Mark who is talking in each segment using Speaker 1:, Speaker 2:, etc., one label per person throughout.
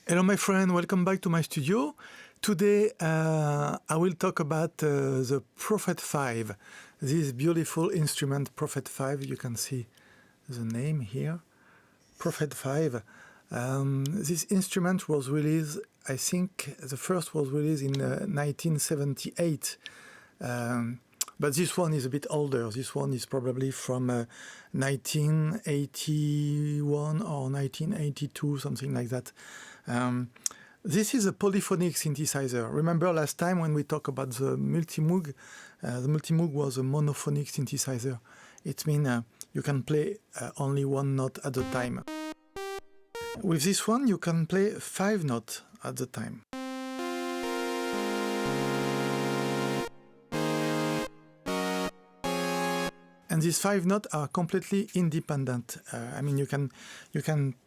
Speaker 1: Hello my friend, welcome back to my studio. Today I will talk about the Prophet 5, this beautiful instrument Prophet 5. You can see the name here, Prophet 5. This instrument was released, I think the first was released in 1978. But this one is a bit older. This one is probably from 1981 or 1982, something like that. This is a polyphonic synthesizer. Remember last time when we talked about the Multimoog? The Multimoog was a monophonic synthesizer. It means you can play only one note at a time. With this one, you can play 5 notes at the time. And these 5 notes are completely independent. I mean, you can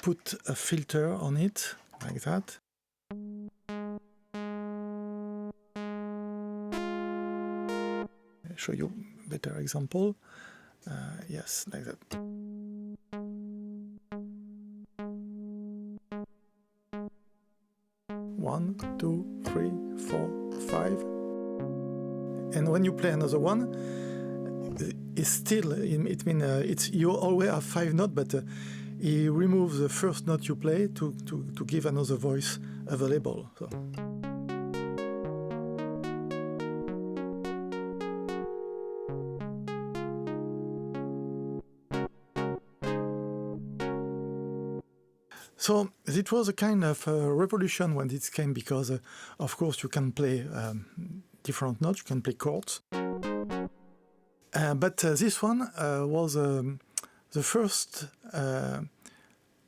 Speaker 1: put a filter on it like that. I'll show you a better example. Yes, like that. One, two, 3, 4, 5. And when you play another one, it's still, it means you always have 5 notes, but he removes the first note you play to give another voice available. So it was a kind of revolution when it came because, of course, you can play different notes, you can play chords. But this one was the first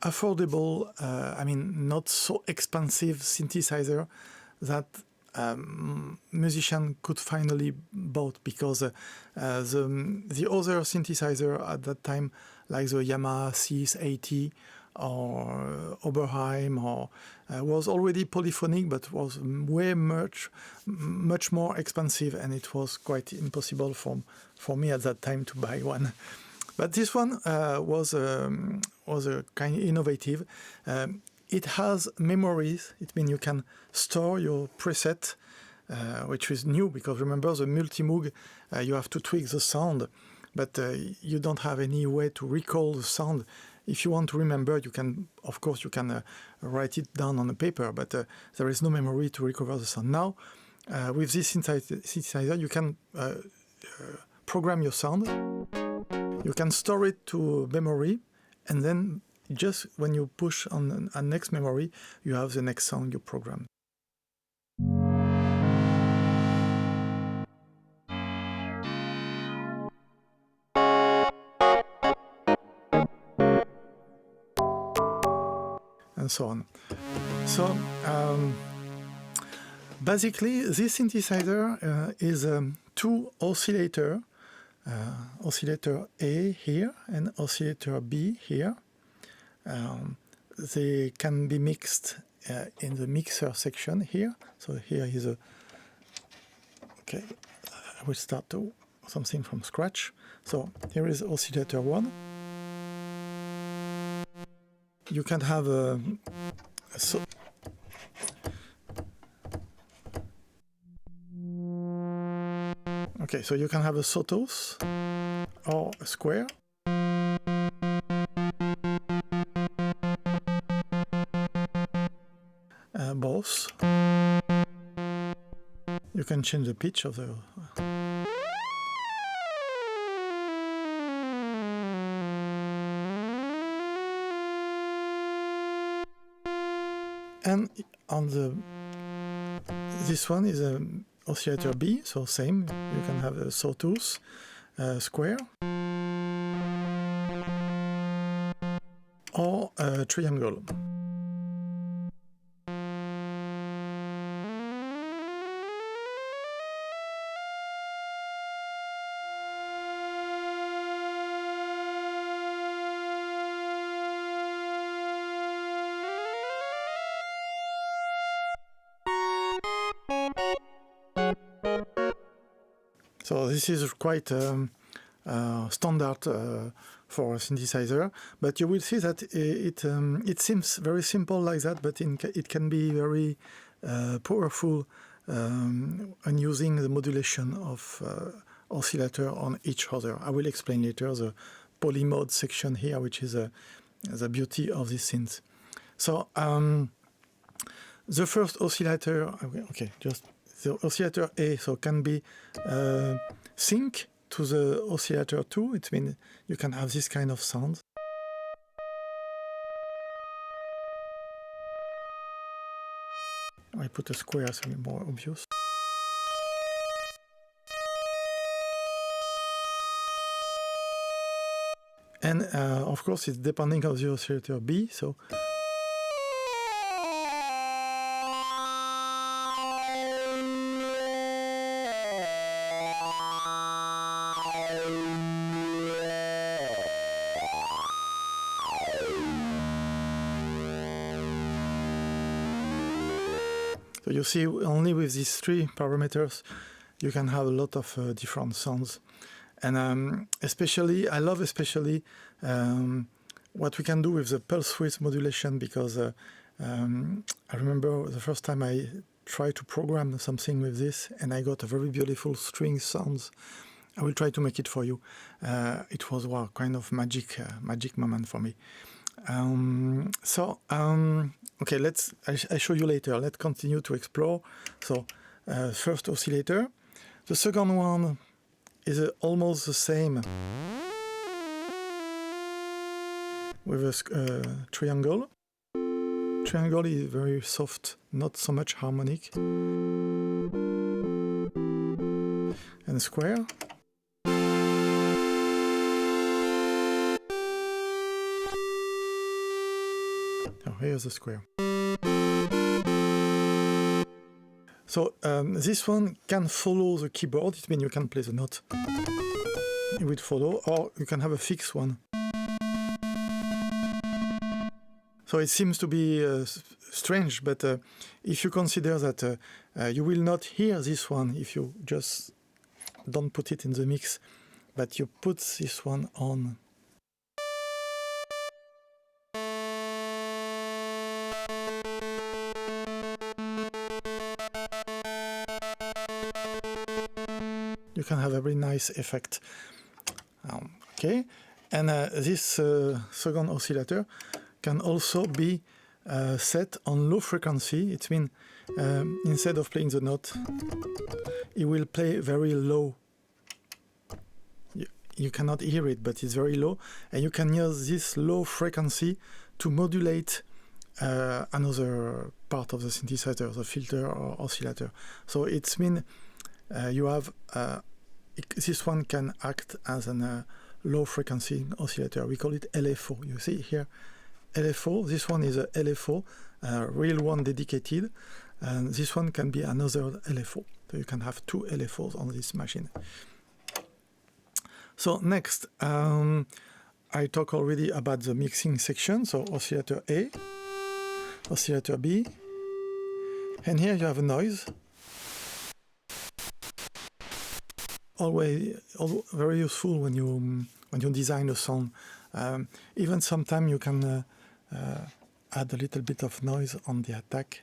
Speaker 1: affordable, I mean, not so expensive synthesizer that musician could finally bought, because the other synthesizer at that time, like the Yamaha CS80 or Oberheim, or was already polyphonic, but was way much more expensive, and it was quite impossible for me at that time to buy one. But this one was a kind of innovative. It has memories. It means you can store your preset, which is new, because remember the Multimoog, you have to tweak the sound, but you don't have any way to recall the sound. If you want to remember, you can, of course, you can write it down on a paper, but there is no memory to recover the sound. Now, with this synthesizer, you can program your sound. You can store it to memory, and then just when you push on a next memory, you have the next sound you program. And so on. So basically, this synthesizer is 2 oscillator, oscillator A here and oscillator B here. They can be mixed in the mixer section here. So here is a, okay, I will start to something from scratch. So here is oscillator 1. You can have okay, so you can have a sawtooth or a square. Both. You can change the pitch of the and on this one is a oscillator B, so same. You can have a sawtooth, square, or a triangle. So this is quite standard for a synthesizer, but you will see that it seems very simple like that, but it can be very powerful when using the modulation of oscillator on each other. I will explain later the polymode section here, which is the beauty of this synth. So the first oscillator, okay, just the oscillator A, so can be sync to the oscillator 2. It means you can have this kind of sound. I put a square so it's more obvious. And of course it's depending on the oscillator B, so you see, only with these three parameters, you can have a lot of different sounds. And especially, I love especially what we can do with the pulse width modulation, because I remember the first time I tried to program something with this, and I got a very beautiful string sounds. I will try to make it for you. It was kind of magic moment for me. Okay, I show you later. Let's continue to explore. So, first oscillator. The second one is almost the same with a triangle. Triangle is very soft, not so much harmonic. And a square. Oh, here's the square. So this one can follow the keyboard. It means you can play the note. It will follow, or you can have a fixed one. So it seems to be strange, but if you consider that you will not hear this one if you just don't put it in the mix, but you put this one on. You can have a very nice effect. Okay, and this second oscillator can also be set on low frequency. It means instead of playing the note, it will play very low. You cannot hear it, but it's very low, and you can use this low frequency to modulate another part of the synthesizer, the filter or oscillator. So it means you have this one can act as a low frequency oscillator. We call it LFO. You see here, LFO. This one is a LFO, real one dedicated, and this one can be another LFO. So you can have two LFOs on this machine. So next, I talked already about the mixing section. So oscillator A, oscillator B, and here you have a noise. Always very useful when you design a song. Even sometimes you can add a little bit of noise on the attack.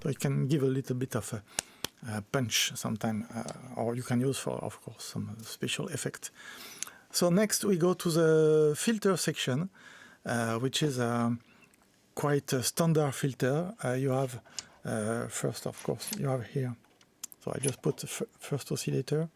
Speaker 1: So it can give a little bit of a punch sometimes, or you can use for, of course, some special effect. So next we go to the filter section, which is quite a standard filter. You have first, of course, you have here. So I just put the first oscillator.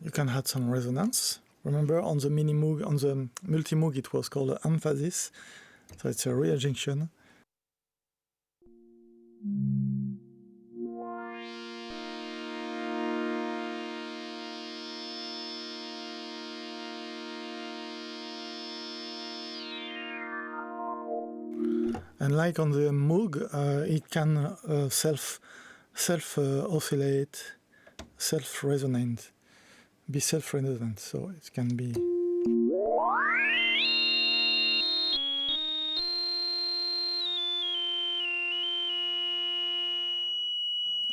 Speaker 1: You you can add some resonance. Remember on the mini Moog, on the multi Moog, it was called emphasis, so it's a real junction. And like on the Moog, it can self-oscillate, self-resonant, be self-resonant, so it can be...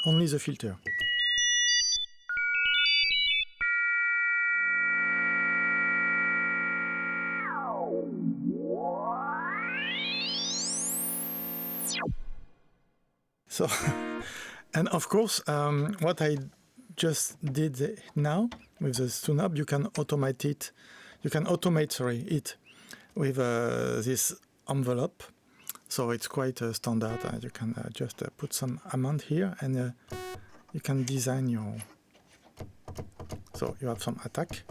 Speaker 1: Only the filter. So, and of course, what I just did now with the tune-up, you can automate it. You can automate, it with this envelope. So it's quite standard. You can just put some amount here, and you can design your. So you have some attack.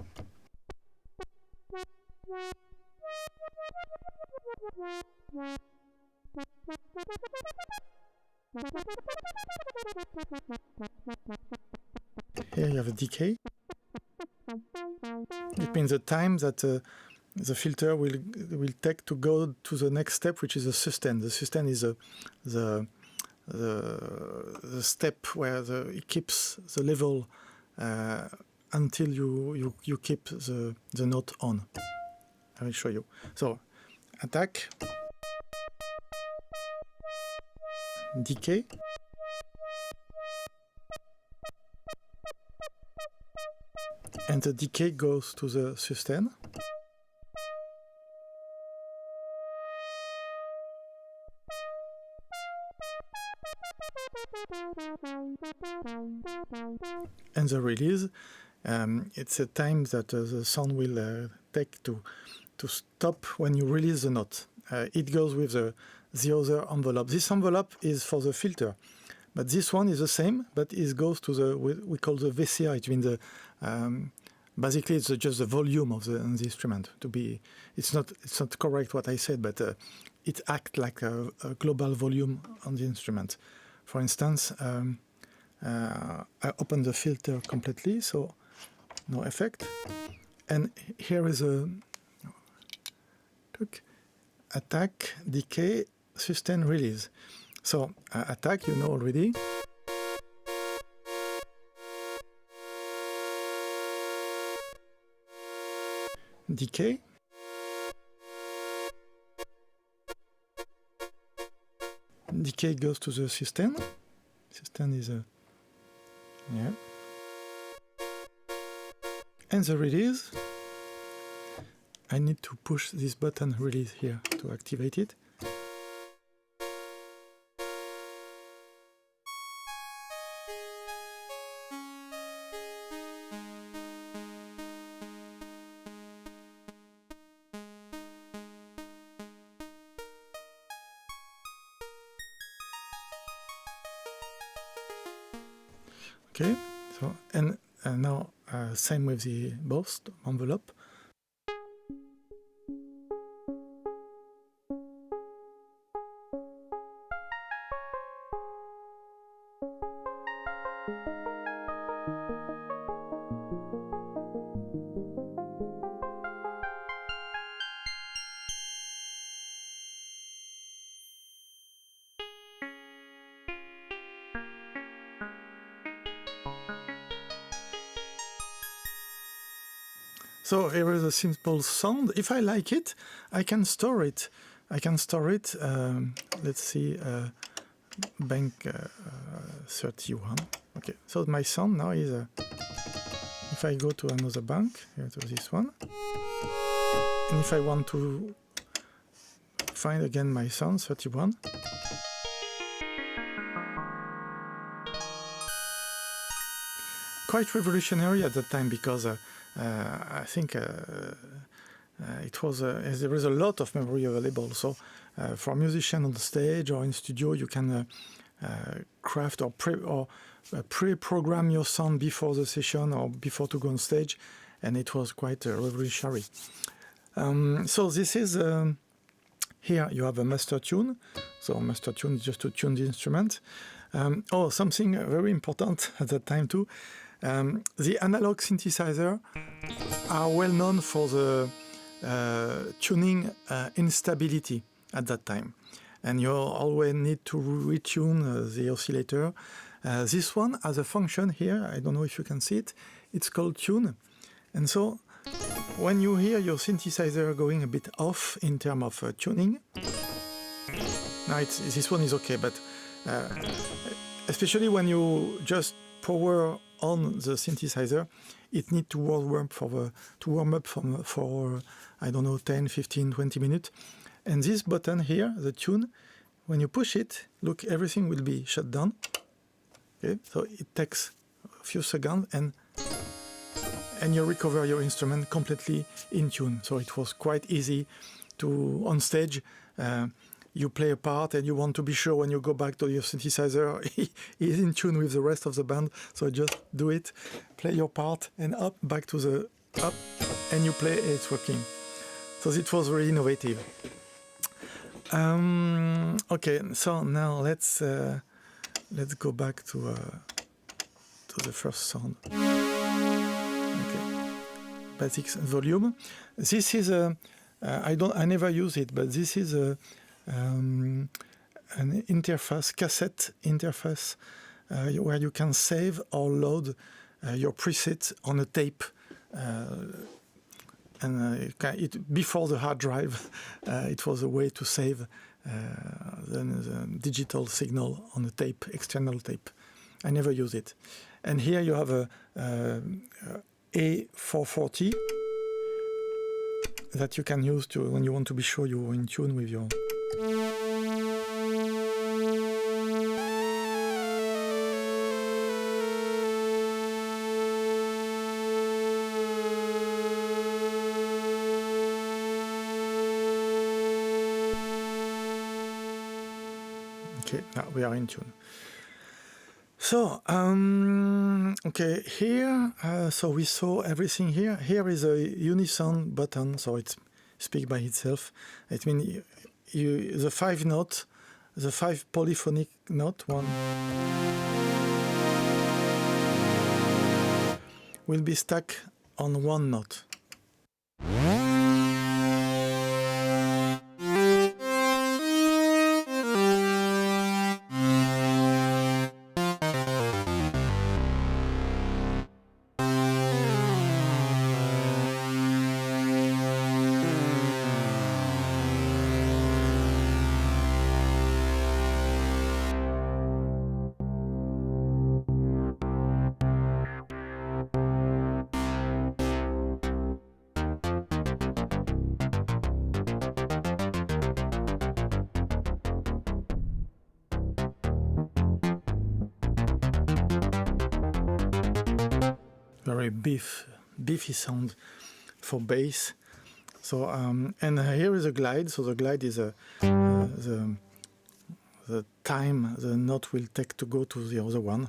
Speaker 1: Here you have a decay. It means the time that the filter will take to go to the next step, which is a sustain. The sustain is the step where it keeps the level until you keep the note on. I will show you. So attack, decay, and the decay goes to the sustain. And the release, it's a time that the sound will take to stop when you release the note. It goes with the other envelope. This envelope is for the filter, but this one is the same, but it goes to the, we call the VCR. It means the, basically it's just the volume of the instrument. It's not correct what I said, but it acts like a global volume on the instrument. For instance, I open the filter completely, so no effect. And here is a attack, decay, sustain, release. So attack, you know already. Decay. Decay goes to the sustain. Sustain is a... yeah. And the release, I need to push this button release here to activate it. Okay, so and now same with the both envelope. So here is a simple sound. If I like it, I can store it. Let's see, bank 31. Okay, so my sound now is, if I go to another bank, here to this one, and if I want to find again my sound 31, quite revolutionary at that time, because I think it was there is a lot of memory available. So for musicians on the stage or in studio, you can craft or pre-program your sound before the session or before to go on stage, and it was quite revolutionary. So this is, here you have a master tune. So master tune is just to tune the instrument. Oh, something very important at that time too. The analog synthesizer are well known for the tuning instability at that time. And you always need to retune the oscillator. This one has a function here, I don't know if you can see it, it's called tune. And so when you hear your synthesizer going a bit off in terms of tuning, now this one is okay, but especially when you just power on the synthesizer, it needs to warm up for I don't know, 10, 15, 20 minutes. And this button here, the tune, when you push it, look, everything will be shut down. Okay, so it takes a few seconds and you recover your instrument completely in tune. So it was quite easy to, on stage, you play a part and you want to be sure when you go back to your synthesizer, he's in tune with the rest of the band. So just do it, play your part and up, back to the up, and you play, it's working. So it was very innovative. Okay, so now let's go back to the first sound. Okay, basics and volume. This is I never use it, but this is an interface, cassette interface, where you can save or load your presets on a tape. Before the hard drive, it was a way to save the digital signal on a tape, external tape. I never use it. And here you have a A440 that you can use to when you want to be sure you're in tune with your. Okay, now we are in tune. So, okay, here, so we saw everything here. Here is a unison button, so it speaks by itself. It means the 5 note, the 5 polyphonic note, one, will be stuck on one note. Very beefy sound for bass. So and here is a glide. So the glide is the time the note will take to go to the other one.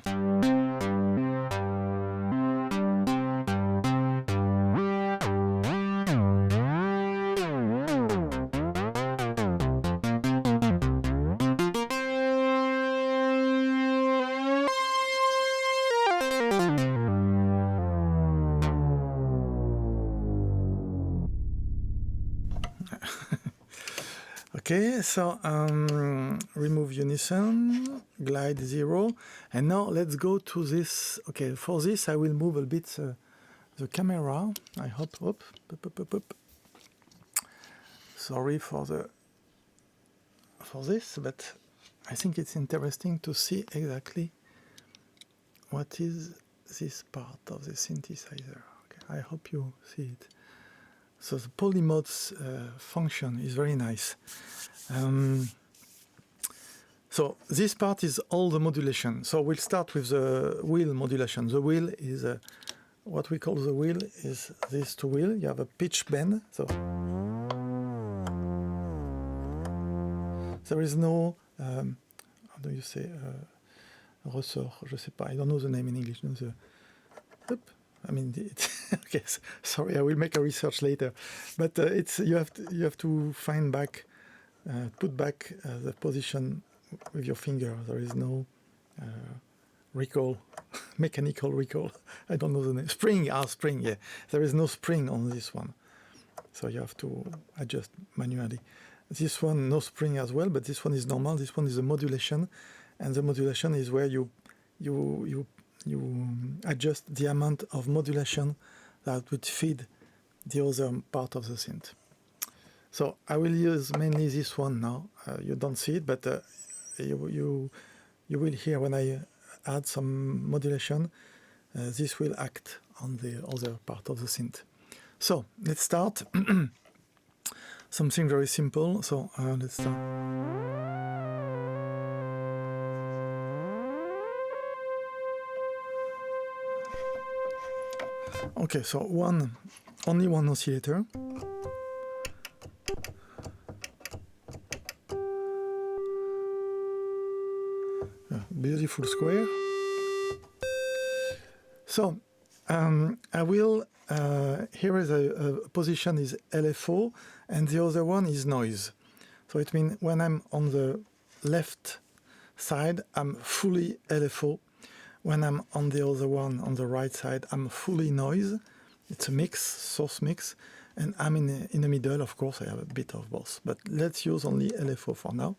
Speaker 1: Okay, so remove unison, glide 0, and now let's go to this. Okay, for this I will move a bit the camera. I hope. Sorry for this, but I think it's interesting to see exactly what is this part of the synthesizer. Okay, I hope you see it. So the polymodes function is very nice. So this part is all the modulation. So we'll start with the wheel modulation. The wheel is what we call the wheel is this two wheel. You have a pitch bend. So there is no how do you say ressort, je sais pas, I don't know the name in English. No, I mean, okay, sorry, I will make a research later. But it's you have to find back, put back the position with your finger. There is no recall, mechanical recall. I don't know the name. Spring, spring, yeah. There is no spring on this one. So you have to adjust manually. This one, no spring as well, but this one is normal. This one is a modulation. And the modulation is where you adjust the amount of modulation that would feed the other part of the synth. So I will use mainly this one now. You don't see it, but you will hear when I add some modulation, this will act on the other part of the synth. So let's start. Something very simple. So let's start. Okay, so only one oscillator. Beautiful square. So I will, here is a position is LFO and the other one is noise. So it means when I'm on the left side, I'm fully LFO. When I'm on the other one, on the right side, I'm fully noise. It's a mix, source mix. And I'm in the middle, of course, I have a bit of both. But let's use only LFO for now.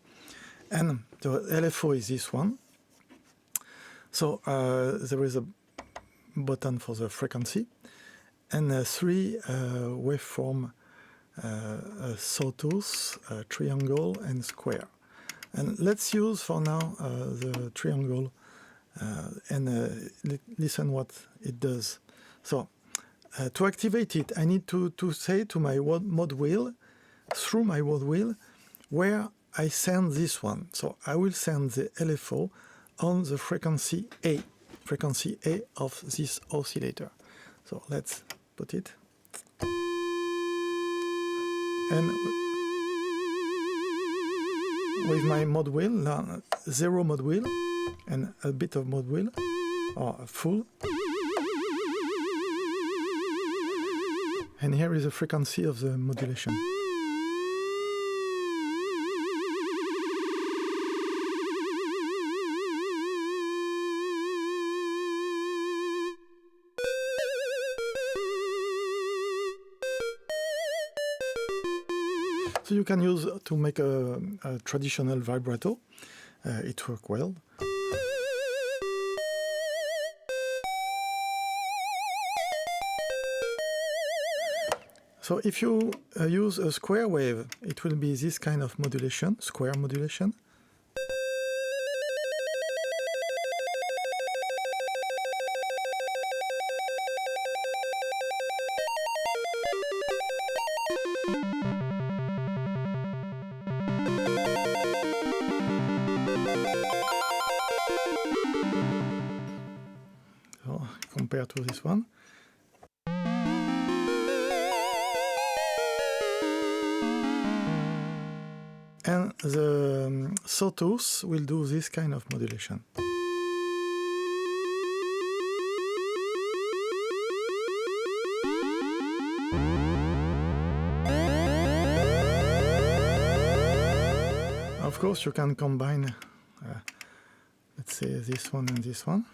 Speaker 1: And the LFO is this one. So there is a button for the frequency and 3 waveform, sawtooth, triangle, and square. And let's use for now the triangle and listen what it does. So to activate it, I need to say to my mod wheel, through my mod wheel, where I send this one. So I will send the LFO on the frequency A of this oscillator. So let's put it. And with my mod wheel, 0 mod wheel, and a bit of mod wheel, or full. And here is the frequency of the modulation. So you can use to make a traditional vibrato. It works well. So if you use a square wave, it will be this kind of modulation, square modulation. So compared to this one. And the sawtooth will do this kind of modulation. Of course, you can combine, let's say, this one and this one.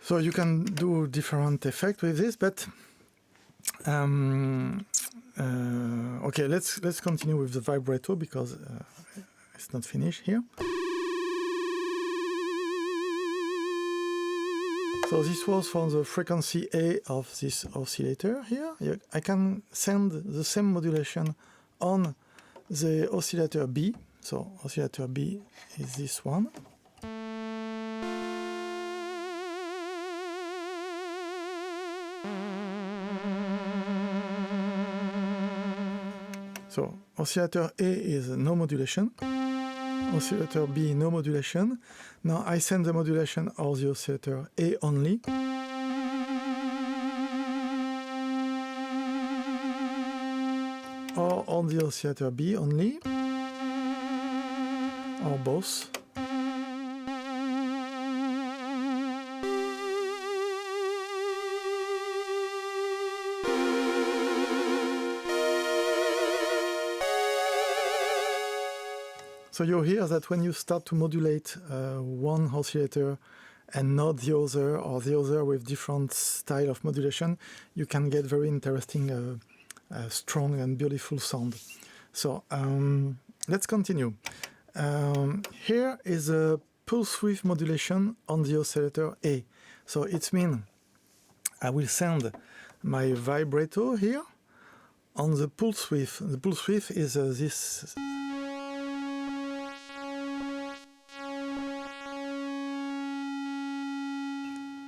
Speaker 1: So you can do different effects with this, but okay, let's continue with the vibrato because it's not finished here. So this was for the frequency A of this oscillator here. I can send the same modulation on the oscillator B. So oscillator B is this one. So oscillator A is no modulation, oscillator B no modulation. Now I send the modulation of the oscillator A only. Or on the oscillator B only, or both. So you hear that when you start to modulate one oscillator and not the other, or the other with different style of modulation, you can get very interesting, strong and beautiful sound. So let's continue. Here is a pulse width modulation on the oscillator A. So it means I will send my vibrato here on the pulse width. The pulse width is this.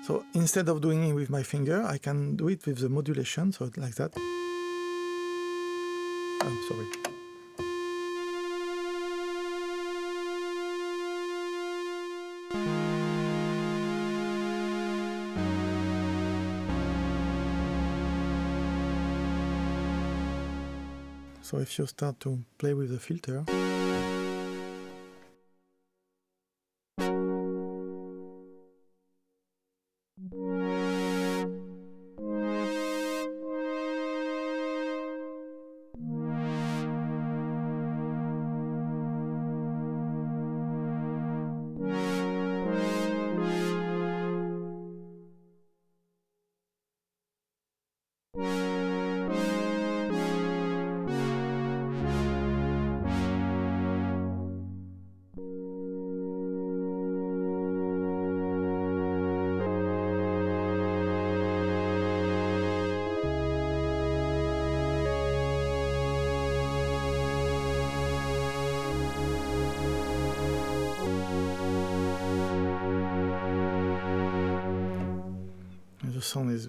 Speaker 1: So instead of doing it with my finger, I can do it with the modulation, so like that. I'm sorry. So if you start to play with the filter, the sound is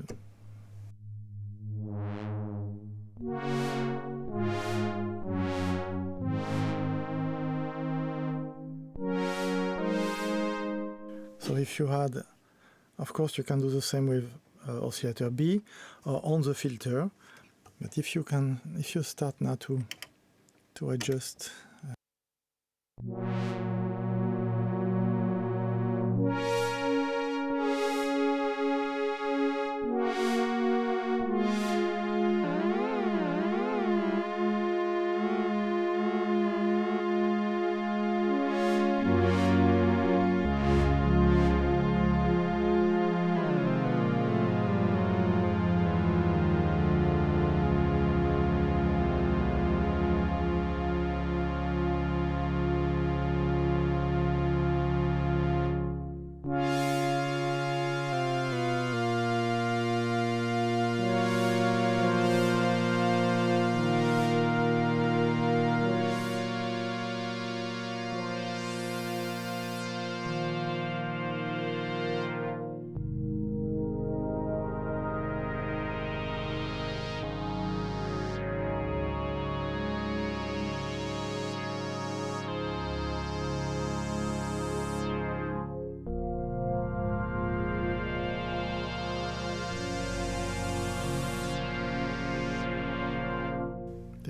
Speaker 1: so if you had, of course you can do the same with oscillator B or on the filter, but if you start now to adjust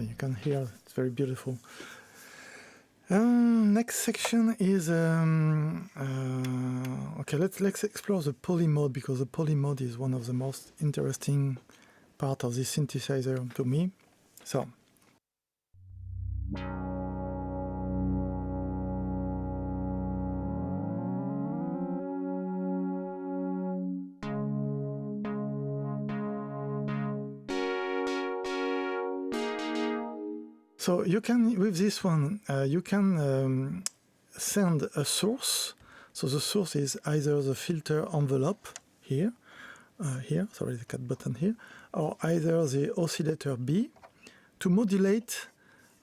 Speaker 1: you can hear it's very beautiful. Next section is okay. Let's explore the poly mode, because the poly mode is one of the most interesting part of this synthesizer to me. So. So you can, with this one, you can send a source. So the source is either the filter envelope here, sorry, the cut button here, or either the oscillator B to modulate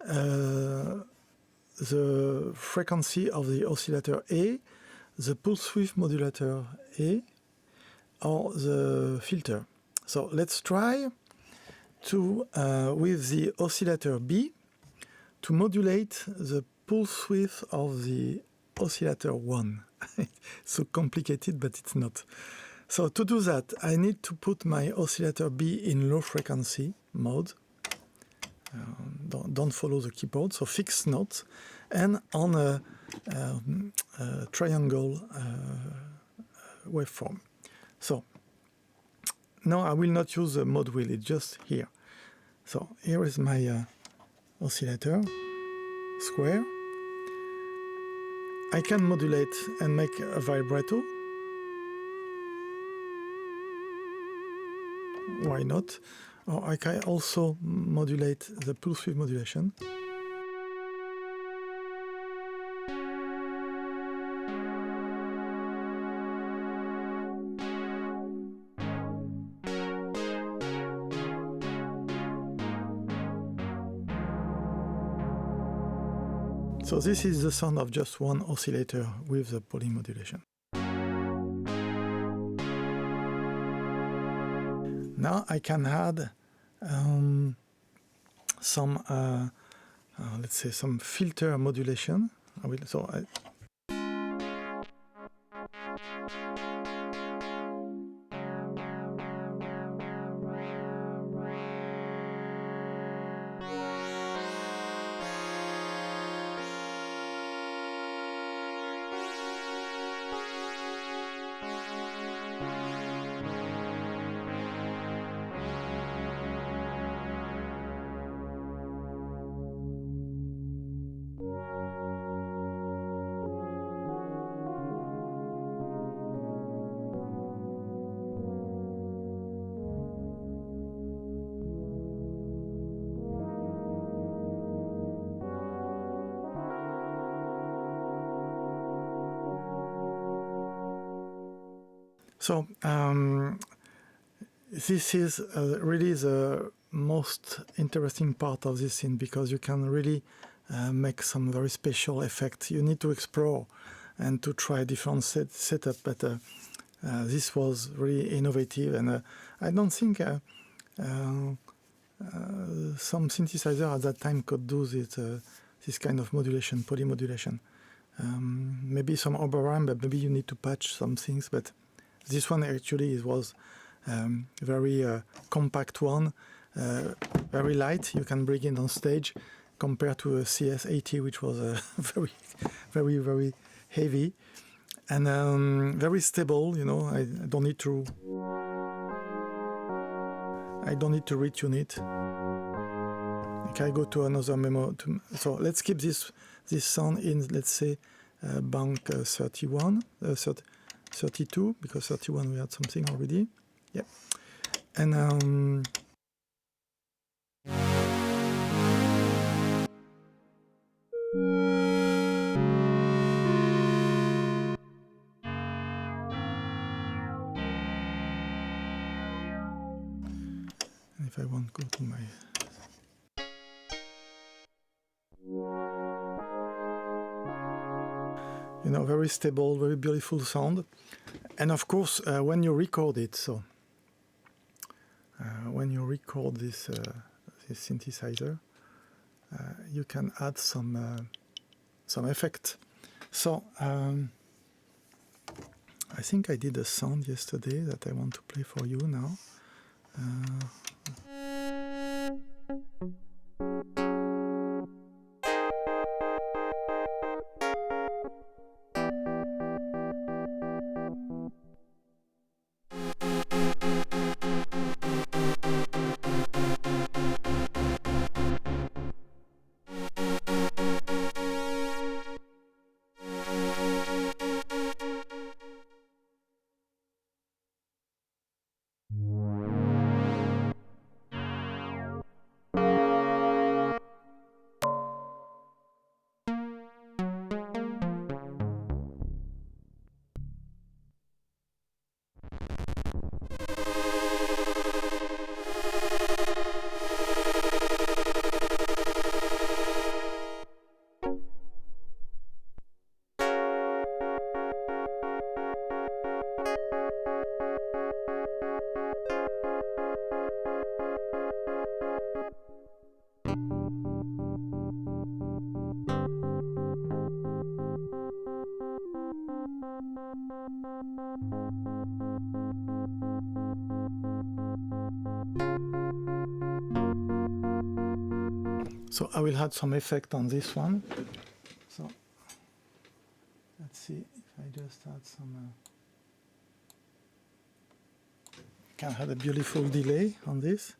Speaker 1: the frequency of the oscillator A, the pulse width modulator A, or the filter. So let's try to, with the oscillator B, to modulate the pulse width of the oscillator 1. It's so complicated, but it's not. So to do that, I need to put my oscillator B in low frequency mode. Don't follow the keyboard, so fixed note, and on a triangle waveform. So now I will not use the mode wheel, it's just here. So here is my oscillator, square. I can modulate and make a vibrato. Why not? Or I can also modulate the pulse width modulation. So this is the sound of just one oscillator with the polymodulation. Now I can add some, let's say, some filter modulation. So this is really the most interesting part of this scene, because you can really make some very special effects. You need to explore and to try different setup, but this was really innovative, and I don't think some synthesizer at that time could do this kind of modulation, polymodulation. Maybe some overrun, but maybe you need to patch some things, but this one actually was very compact one, very light. You can bring it on stage compared to a CS80, which was very, very, very heavy and very stable. You know, I don't need to retune it. Okay, I go to another memo. So let's keep this sound in, let's say, bank 31. 32, because 31 we had something already. Yeah. And if I want to go to my very stable, very beautiful sound. And of course, when you record it, so when you record this synthesizer, you can add some effect. So I think I did a sound yesterday that I want to play for you now. So I will add some effect on this one. So let's see if I just add some. Can add a beautiful delay on this.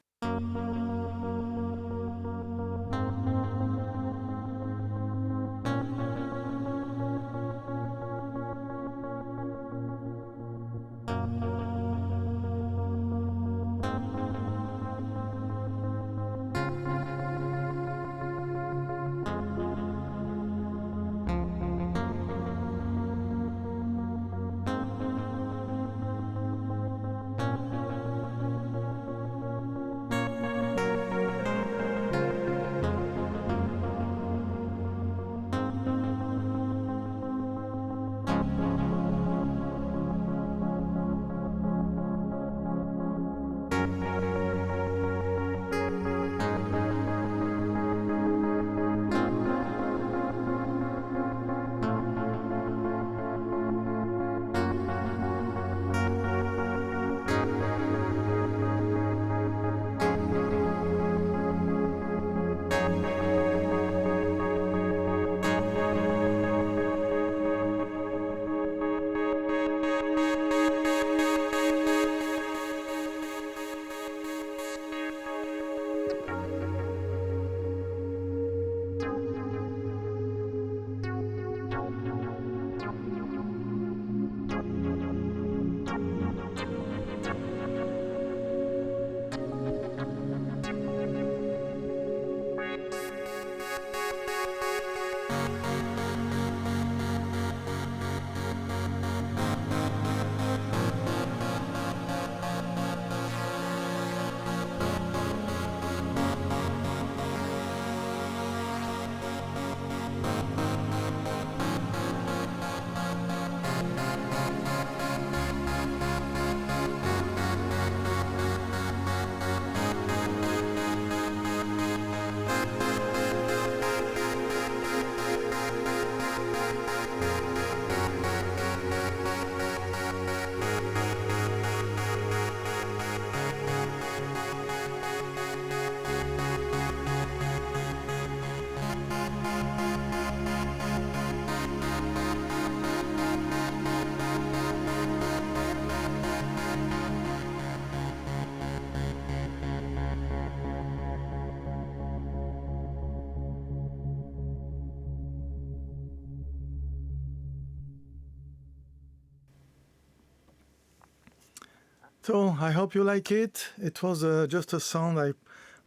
Speaker 1: So I hope you like it. It was just a sound I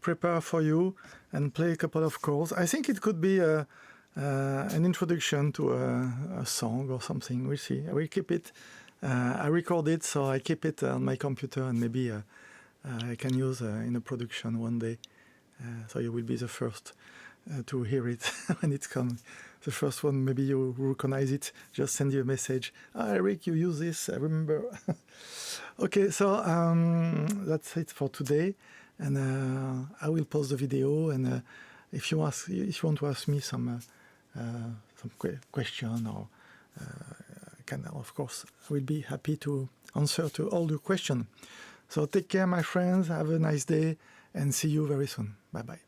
Speaker 1: prepared for you and play a couple of chords. I think it could be an introduction to a song or something. We'll see. I will keep it. I record it, so I keep it on my computer, and maybe I can use in a production one day. So you will be the first to hear it when it comes. The first one, maybe you recognize it, just send you a message. Ah, Eric, you use this, I remember. Okay, so that's it for today. And I will pause the video, and if you want to ask me some question, or of course, I will be happy to answer to all your questions. So take care, my friends, have a nice day, and see you very soon. Bye-bye.